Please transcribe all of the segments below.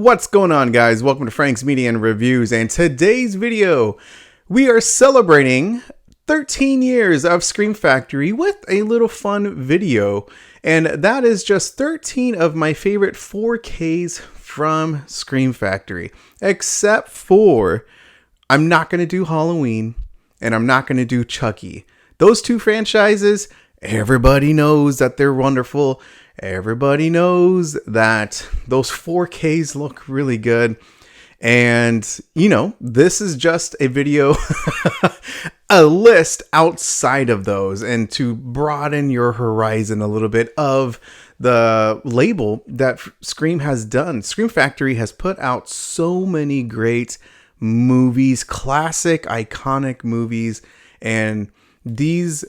What's going on, guys? Welcome to Frank's Media and Reviews, and today's video we are celebrating 13 years of Scream Factory with a little fun video, and that is just 13 of my favorite 4Ks from Scream Factory, except for I'm not going to do Halloween and I'm not going to do Chucky. Those two franchises, everybody knows that they're wonderful. Everybody knows that those 4Ks look really good. And, you know, this is just a video, a list outside of those, and to broaden your horizon a little bit of the label that Scream has done. Scream Factory has put out so many great movies, classic, iconic movies, and these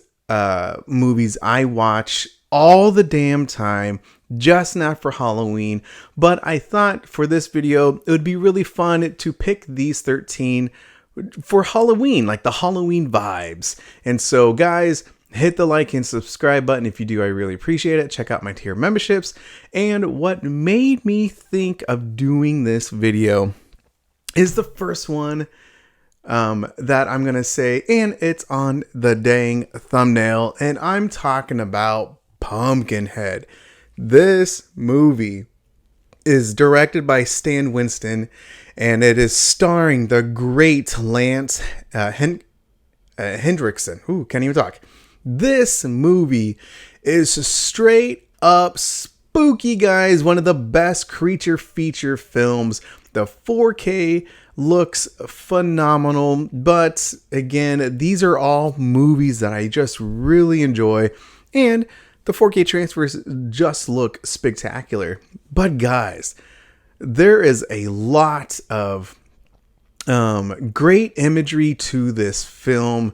movies I watch all the damn time, just not for Halloween. But I thought for this video it would be really fun to pick these 13 for Halloween, like the Halloween vibes. And so guys, hit the like and subscribe button if you do. I really appreciate it. Check out my tier memberships. And what made me think of doing this video is the first one that I'm gonna say, and it's on the dang thumbnail, and I'm talking about Pumpkinhead. This movie is directed by Stan Winston, and it is starring the great Lance Hendrickson. Ooh, can't even talk. This movie is straight up spooky, guys. One of the best creature feature films. The 4K looks phenomenal, but again, these are all movies that I just really enjoy, and the 4K transfers just look spectacular. But guys, there is a lot of great imagery to this film,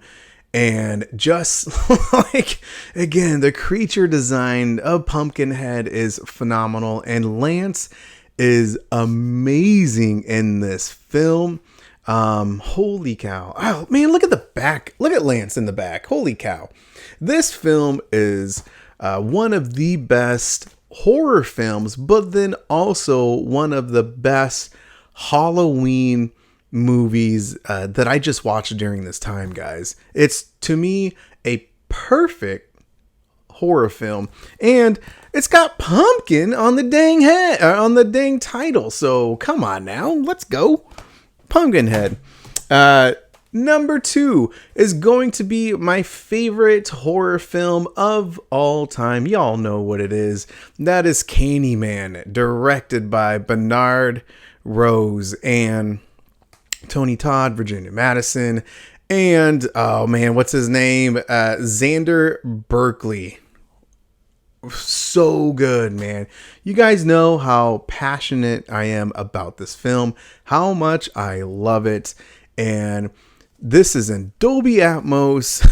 and just like, again, the creature design of Pumpkinhead is phenomenal, and Lance is amazing in this film. Holy cow. Oh man, look at the back. Look at Lance in the back. Holy cow. This film is one of the best horror films, but then also one of the best Halloween movies that I just watched during this time, guys. It's, to me, a perfect horror film, and it's got pumpkin on the dang head, on the dang title. So come on now, let's go. Pumpkinhead. Number 2 is going to be my favorite horror film of all time. Y'all know what it is. That is Candyman, directed by Bernard Rose and Tony Todd, Virginia Madison, and, oh man, what's his name? Xander Berkeley. So good, man. You guys know how passionate I am about this film, how much I love it, and this is in Dolby Atmos,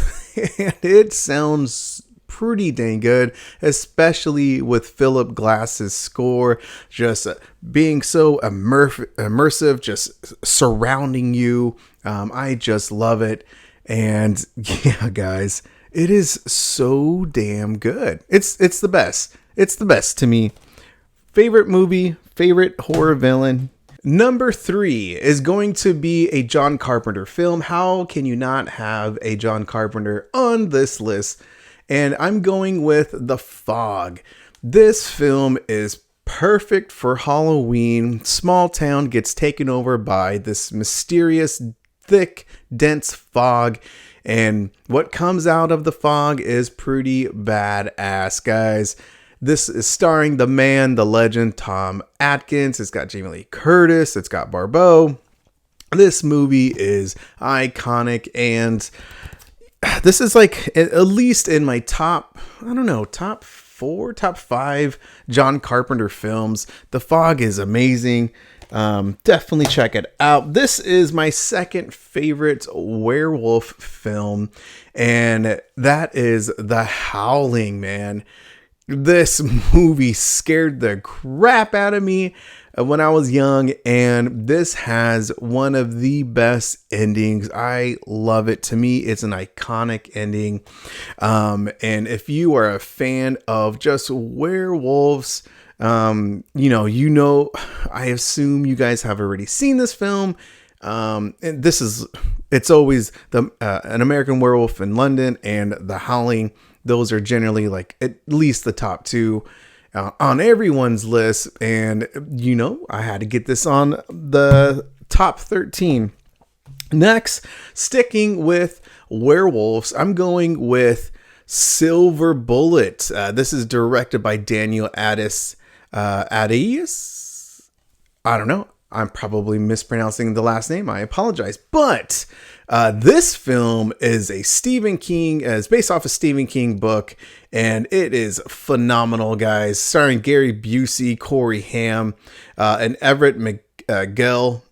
and it sounds pretty dang good, especially with Philip Glass's score just being so immersive, just surrounding you. I just love it, and yeah, guys, it is so damn good. It's the best. It's the best to me. Favorite movie, favorite horror villain. Number 3 is going to be a John Carpenter film. How can you not have a John Carpenter on this list? And I'm going with The Fog. This film is perfect for Halloween. Small town gets taken over by this mysterious, thick, dense fog. And what comes out of the fog is pretty badass, guys. This is starring the man, the legend, Tom Atkins. It's got Jamie Lee Curtis. It's got Barbeau. This movie is iconic, and this is like at least in my top, I don't know, top 4, top 5 John Carpenter films. The Fog is amazing. Definitely check it out. This is my second favorite werewolf film, and that is The Howling, man. This movie scared the crap out of me when I was young, and this has one of the best endings. I love it. To me, it's an iconic ending. And if you are a fan of just werewolves, I assume you guys have already seen this film. And it's always An American Werewolf in London and The Howling. Those are generally like at least the top two on everyone's list. And, I had to get this on the top 13. Next, sticking with werewolves, I'm going with Silver Bullet. This is directed by Daniel Adias. I don't know. I'm probably mispronouncing the last name. I apologize. But this film is is based off a Stephen King book, and it is phenomenal, guys. Starring Gary Busey, Corey Haim, and Everett McGill,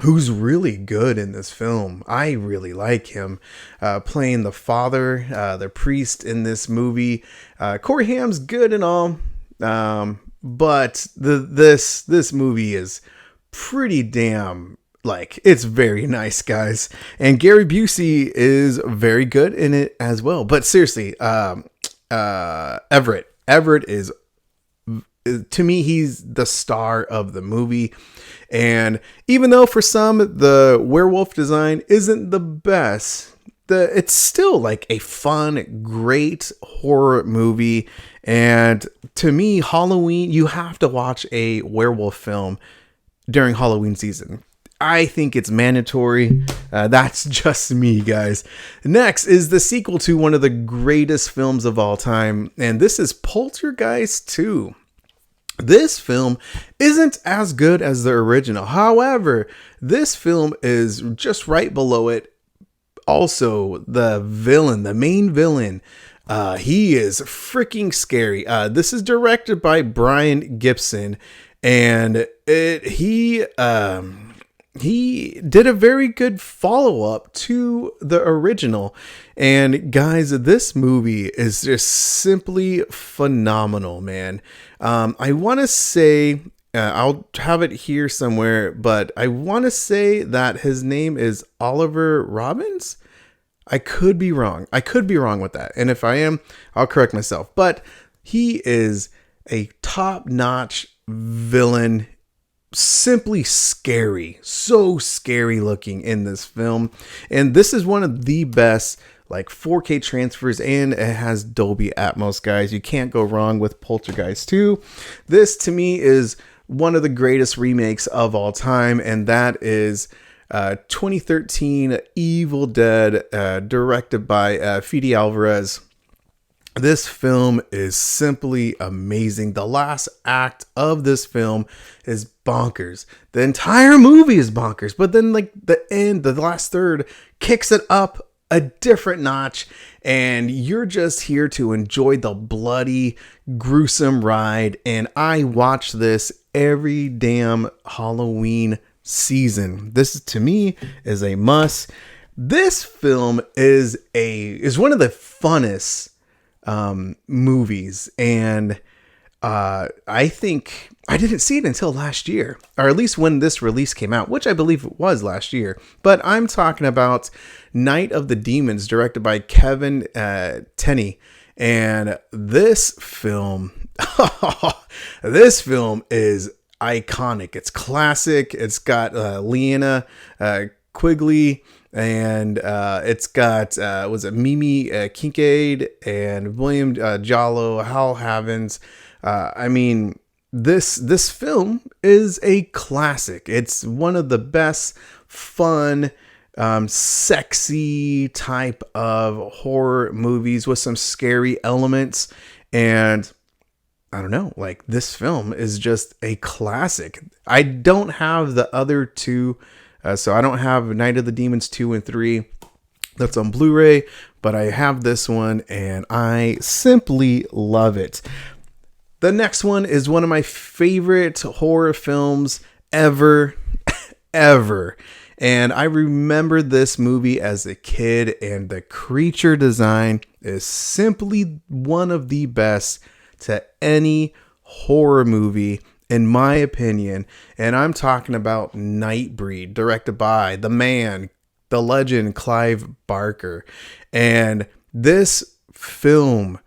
who's really good in this film. I really like him playing the father, the priest in this movie. Corey Haim's good and all, but this movie is pretty damn, it's very nice, guys. And Gary Busey is very good in it as well. But seriously, Everett is, to me, he's the star of the movie. And even though for some the werewolf design isn't the best, it's still like a fun, great horror movie. And to me, Halloween, you have to watch a werewolf film during Halloween season. I think it's mandatory. That's just me, guys. Next is the sequel to one of the greatest films of all time, and this is Poltergeist II. This film isn't as good as the original. However, this film is just right below it. Also, the main villain, he is freaking scary. This is directed by Brian Gibson, and he did a very good follow-up to the original. And guys, this movie is just simply phenomenal, man. I want to say, I'll have it here somewhere, but I want to say that his name is Oliver Robbins. I could be wrong. With that. And if I am, I'll correct myself. But he is a top-notch villain. Simply scary, so scary looking in this film. And this is one of the best 4K transfers, and it has Dolby Atmos, guys. You can't go wrong with Poltergeist 2. This to me is one of the greatest remakes of all time, and that is 2013 Evil Dead, directed by Fede Alvarez. This film is simply amazing. The last act of this film is bonkers. The entire movie is bonkers, but then the end, the last third kicks it up a different notch, and you're just here to enjoy the bloody, gruesome ride. And I watch this every damn Halloween season. This to me is a must. This film is one of the funnest movies, and I think I didn't see it until last year, or at least when this release came out, which I believe it was last year. But I'm talking about Night of the Demons, directed by Kevin Tenney. And this film is iconic. It's classic. It's got Leanna Quigley, and it's got was it Mimi Kincaid and William Jallo, Hal Havens. I mean, this film is a classic. It's one of the best fun, sexy type of horror movies with some scary elements. And I don't know, this film is just a classic. I don't have the other two. So I don't have Night of the Demons 2 and 3. That's on Blu-ray, but I have this one, and I simply love it. The next one is one of my favorite horror films ever. And I remember this movie as a kid, and the creature design is simply one of the best to any horror movie, in my opinion. And I'm talking about Nightbreed, directed by the man, the legend, Clive Barker. And this film,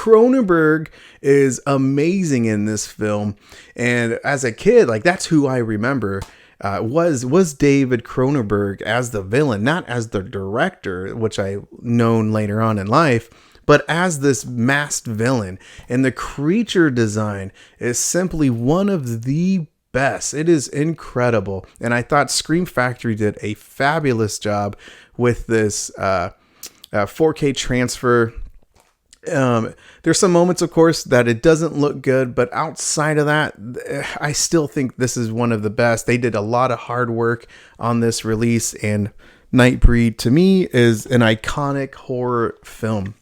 Cronenberg is amazing in this film. And as a kid, like, that's who I remember was David Cronenberg as the villain, not as the director, which I known later on in life, but as this masked villain. And the creature design is simply one of the best. It is incredible. And I thought Scream Factory did a fabulous job with this 4K transfer. There's some moments, of course, that it doesn't look good, but outside of that, I still think this is one of the best. They did a lot of hard work on this release, and Nightbreed, to me, is an iconic horror film.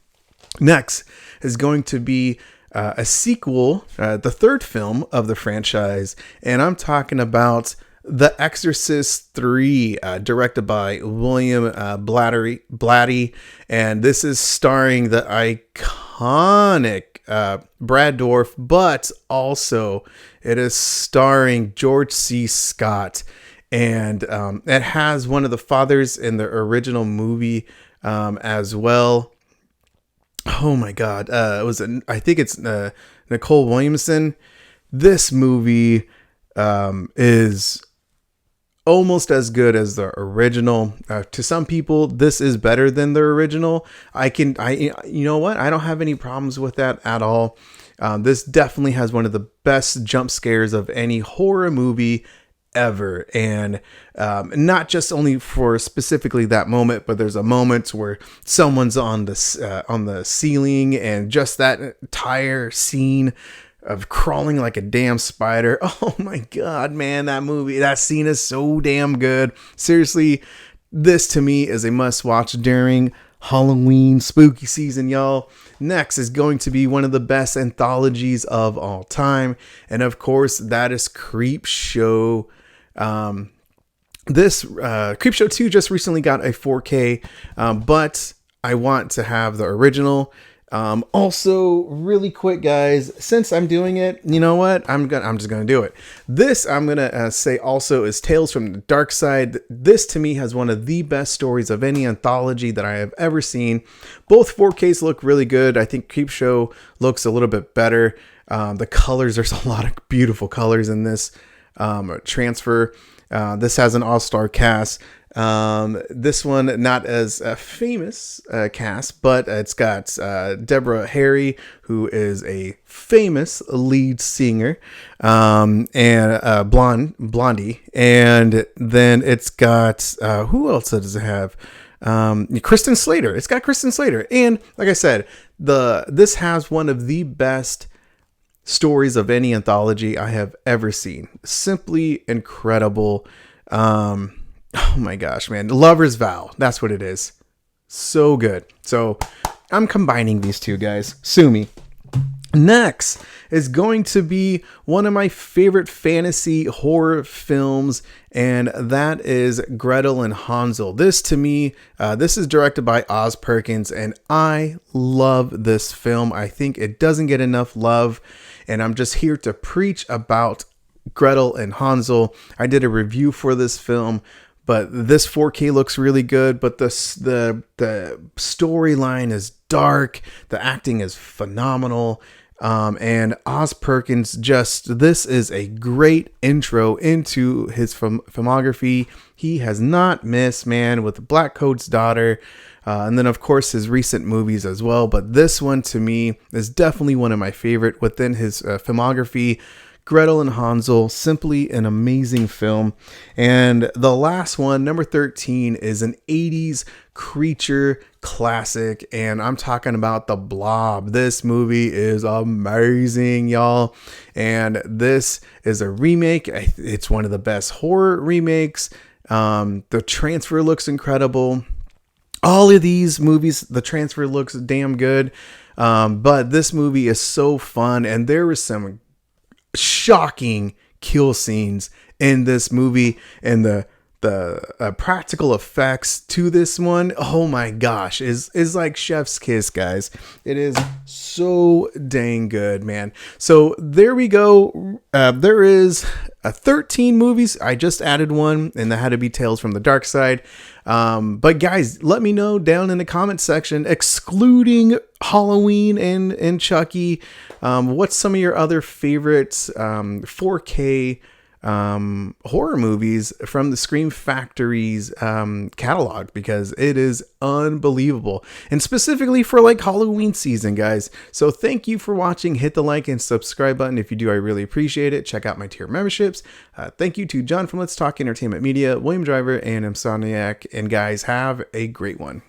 Next is going to be a sequel, the third film of the franchise, and I'm talking about The Exorcist III, directed by William Blatty, and this is starring the iconic Brad Dourif, but also it is starring George C. Scott, and it has one of the fathers in the original movie as well. Oh my God. I think it's Nicole Williamson. This movie is almost as good as the original. To some people, this is better than the original. You know what? I don't have any problems with that at all. This definitely has one of the best jump scares of any horror movie ever, and not just only for specifically that moment, but there's a moment where someone's on the ceiling, and just that entire scene of crawling like a damn spider. Oh my God, man, that scene is so damn good. Seriously, this to me is a must watch during Halloween spooky season, y'all. Next is going to be one of the best anthologies of all time, and of course that is Creepshow. This Creepshow 2 just recently got a 4K, but I want to have the original. Also, really quick, guys, since I'm doing it, you know what? I'm just gonna do it. This I'm gonna say also is Tales from the Dark Side. This to me has one of the best stories of any anthology that I have ever seen. Both 4Ks look really good. I think Creepshow looks a little bit better. The colors, there's a lot of beautiful colors in this transfer. This has an all-star cast. This one not as a famous cast, but it's got Deborah Harry, who is a famous lead singer, and Blondie, and then it's got who else does it have? Kristen Slater. It's got Kristen Slater, and like I said, this has one of the best stories of any anthology I have ever seen. Simply incredible. Oh my gosh, man. Lover's Vow. That's what it is. So good. So I'm combining these two, guys. Sue me. Next is going to be one of my favorite fantasy horror films, and that is Gretel and Hansel. This to me, this is directed by Oz Perkins, and I love this film. I think it doesn't get enough love, and I'm just here to preach about Gretel and Hansel. I did a review for this film, but this 4K looks really good, but the storyline is dark. The acting is phenomenal. And Oz Perkins, this is a great intro into his filmography. He has not missed, man, with Black Coat's Daughter, and then of course his recent movies as well. But this one to me is definitely one of my favorite within his filmography. Gretel and Hansel, simply an amazing film. And the last one, number 13, is an 80s creature classic, and I'm talking about The Blob. This movie is amazing, y'all, and this is a remake. It's one of the best horror remakes. The transfer looks incredible. All of these movies, the transfer looks damn good, but this movie is so fun, and there was some shocking kill scenes in this movie, and the practical effects to this one, oh my gosh, is like chef's kiss, guys. It is so dang good, man. So there we go. There is 13 movies. I just added one, and that had to be Tales from the Dark Side. But guys, let me know down in the comment section, excluding Halloween and Chucky, what's some of your other favorites 4K horror movies from the Scream Factory's catalog, because it is unbelievable, and specifically for like Halloween season, guys. So thank you for watching. Hit the like and subscribe button if you do. I really appreciate it. Check out my tier memberships. Thank you to John from Let's Talk Entertainment Media, William Driver, and Insomniac, and guys, have a great one.